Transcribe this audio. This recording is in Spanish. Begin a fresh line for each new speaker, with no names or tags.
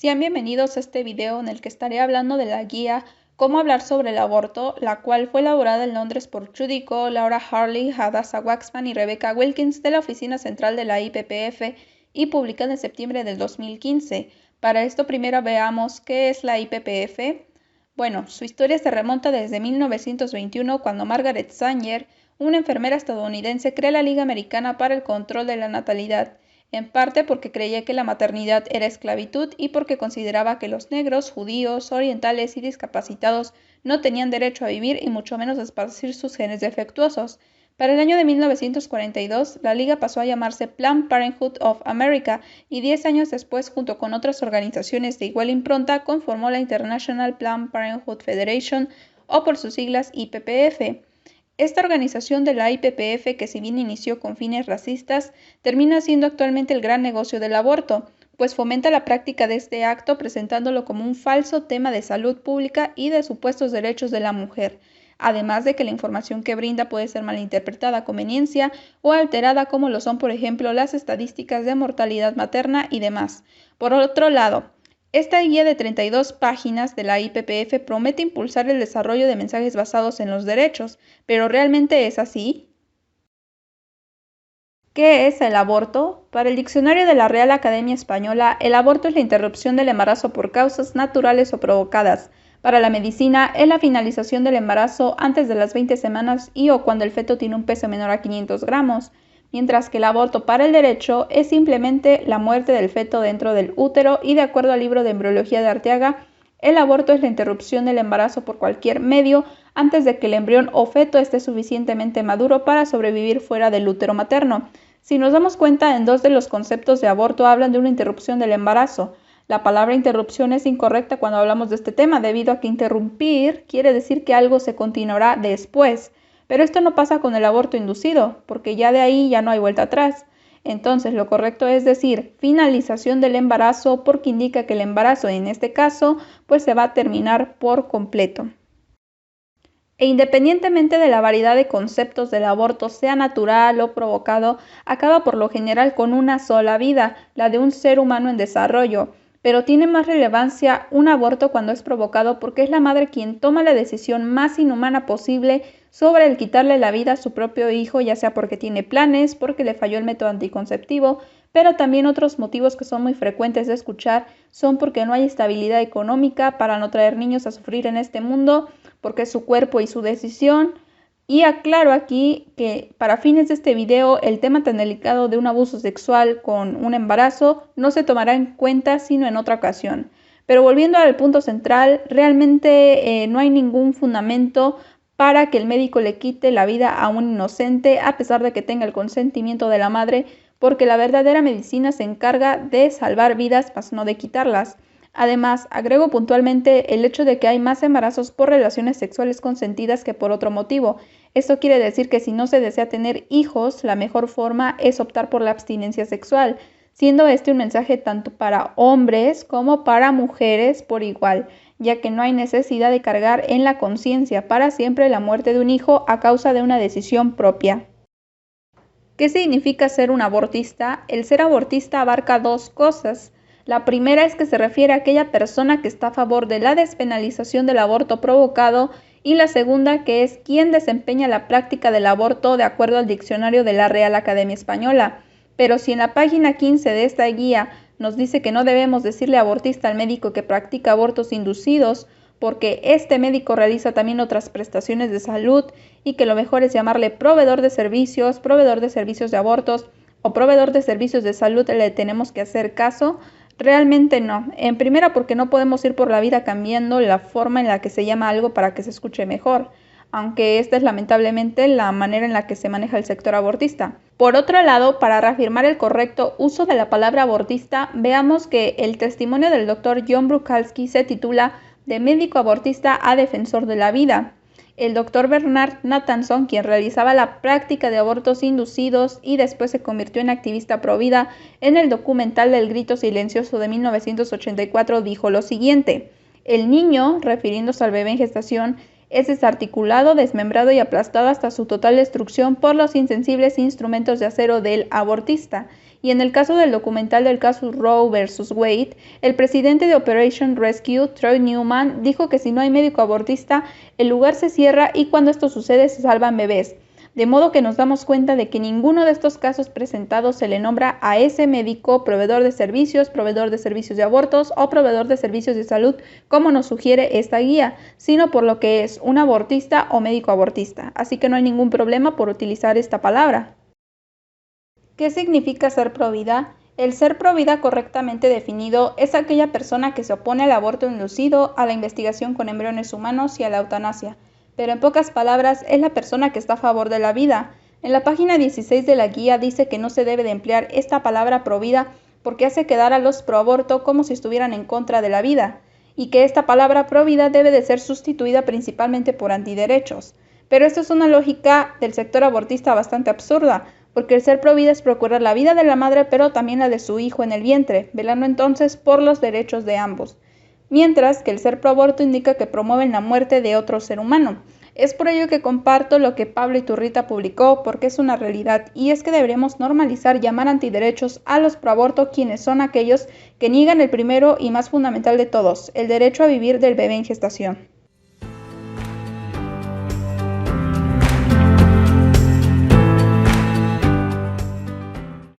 Sean bienvenidos a este video en el que estaré hablando de la guía Cómo hablar sobre el aborto, la cual fue elaborada en Londres por Judy Ko, Laura Harley, Hadassah Waxman y Rebecca Wilkins de la Oficina Central de la IPPF y publicada en septiembre del 2015. Para esto primero veamos qué es la IPPF. Bueno, su historia se remonta desde 1921 cuando Margaret Sanger, una enfermera estadounidense, crea la Liga Americana para el Control de la Natalidad, en parte porque creía que la maternidad era esclavitud y porque consideraba que los negros, judíos, orientales y discapacitados no tenían derecho a vivir y mucho menos a esparcir sus genes defectuosos. Para el año de 1942, la Liga pasó a llamarse Planned Parenthood of America y 10 años después, junto con otras organizaciones de igual impronta, conformó la International Planned Parenthood Federation, o por sus siglas IPPF. Esta organización de la IPPF, que si bien inició con fines racistas, termina siendo actualmente el gran negocio del aborto, pues fomenta la práctica de este acto presentándolo como un falso tema de salud pública y de supuestos derechos de la mujer, además de que la información que brinda puede ser malinterpretada a conveniencia o alterada como lo son, por ejemplo, las estadísticas de mortalidad materna y demás. Por otro lado, esta guía de 32 páginas de la IPPF promete impulsar el desarrollo de mensajes basados en los derechos, ¿pero realmente es así? ¿Qué es el aborto? Para el diccionario de la Real Academia Española, el aborto es la interrupción del embarazo por causas naturales o provocadas. Para la medicina, es la finalización del embarazo antes de las 20 semanas y o cuando el feto tiene un peso menor a 500 gramos. Mientras que el aborto para el derecho es simplemente la muerte del feto dentro del útero y de acuerdo al libro de embriología de Arteaga, el aborto es la interrupción del embarazo por cualquier medio antes de que el embrión o feto esté suficientemente maduro para sobrevivir fuera del útero materno. Si nos damos cuenta, en dos de los conceptos de aborto hablan de una interrupción del embarazo. La palabra interrupción es incorrecta cuando hablamos de este tema, debido a que interrumpir quiere decir que algo se continuará después. Pero esto no pasa con el aborto inducido, porque ya de ahí ya no hay vuelta atrás. Entonces, lo correcto es decir finalización del embarazo, porque indica que el embarazo, en este caso, pues se va a terminar por completo. E independientemente de la variedad de conceptos del aborto, sea natural o provocado, acaba por lo general con una sola vida, la de un ser humano en desarrollo. Pero tiene más relevancia un aborto cuando es provocado porque es la madre quien toma la decisión más inhumana posible sobre el quitarle la vida a su propio hijo, ya sea porque tiene planes, porque le falló el método anticonceptivo, pero también otros motivos que son muy frecuentes de escuchar son porque no hay estabilidad económica para no traer niños a sufrir en este mundo, porque es su cuerpo y su decisión. Y aclaro aquí que para fines de este video el tema tan delicado de un abuso sexual con un embarazo no se tomará en cuenta sino en otra ocasión. Pero volviendo al punto central, realmente no hay ningún fundamento para que el médico le quite la vida a un inocente a pesar de que tenga el consentimiento de la madre, porque la verdadera medicina se encarga de salvar vidas, más no de quitarlas. Además, agrego puntualmente el hecho de que hay más embarazos por relaciones sexuales consentidas que por otro motivo. Esto quiere decir que si no se desea tener hijos, la mejor forma es optar por la abstinencia sexual, siendo este un mensaje tanto para hombres como para mujeres por igual, ya que no hay necesidad de cargar en la conciencia para siempre la muerte de un hijo a causa de una decisión propia. ¿Qué significa ser un abortista? El ser abortista abarca dos cosas. La primera es que se refiere a aquella persona que está a favor de la despenalización del aborto provocado, y la segunda que es quien desempeña la práctica del aborto de acuerdo al diccionario de la Real Academia Española. Pero si en la página 15 de esta guía nos dice que no debemos decirle abortista al médico que practica abortos inducidos, porque este médico realiza también otras prestaciones de salud y que lo mejor es llamarle proveedor de servicios de abortos o proveedor de servicios de salud, le tenemos que hacer caso. Realmente no. En primera, porque no podemos ir por la vida cambiando la forma en la que se llama algo para que se escuche mejor, aunque esta es lamentablemente la manera en la que se maneja el sector abortista. Por otro lado, para reafirmar el correcto uso de la palabra abortista, veamos que el testimonio del Dr. John Bruchalski se titula "De médico abortista a defensor de la vida". El Dr. Bernard Nathanson, quien realizaba la práctica de abortos inducidos y después se convirtió en activista provida, en el documental del Grito Silencioso de 1984 dijo lo siguiente: "El niño", refiriéndose al bebé en gestación, es desarticulado, desmembrado y aplastado hasta su total destrucción por los insensibles instrumentos de acero del abortista. Y en el caso del documental del caso Roe vs. Wade, el presidente de Operation Rescue, Troy Newman, dijo que si no hay médico abortista, el lugar se cierra y cuando esto sucede se salvan bebés. De modo que nos damos cuenta de que ninguno de estos casos presentados se le nombra a ese médico proveedor de servicios de abortos o proveedor de servicios de salud, como nos sugiere esta guía, sino por lo que es un abortista o médico abortista. Así que no hay ningún problema por utilizar esta palabra. ¿Qué significa ser provida? El ser provida correctamente definido es aquella persona que se opone al aborto inducido, a la investigación con embriones humanos y a la eutanasia. Pero en pocas palabras es la persona que está a favor de la vida. En la página 16 de la guía dice que no se debe de emplear esta palabra provida porque hace quedar a los proaborto como si estuvieran en contra de la vida, y que esta palabra provida debe de ser sustituida principalmente por antiderechos. Pero esto es una lógica del sector abortista bastante absurda, porque el ser provida es procurar la vida de la madre pero también la de su hijo en el vientre, velando entonces por los derechos de ambos. Mientras que el ser proaborto indica que promueven la muerte de otro ser humano. Es por ello que comparto lo que Pablo Iturrita publicó, porque es una realidad, y es que deberíamos normalizar llamar antiderechos a los proaborto, quienes son aquellos que niegan el primero y más fundamental de todos, el derecho a vivir del bebé en gestación.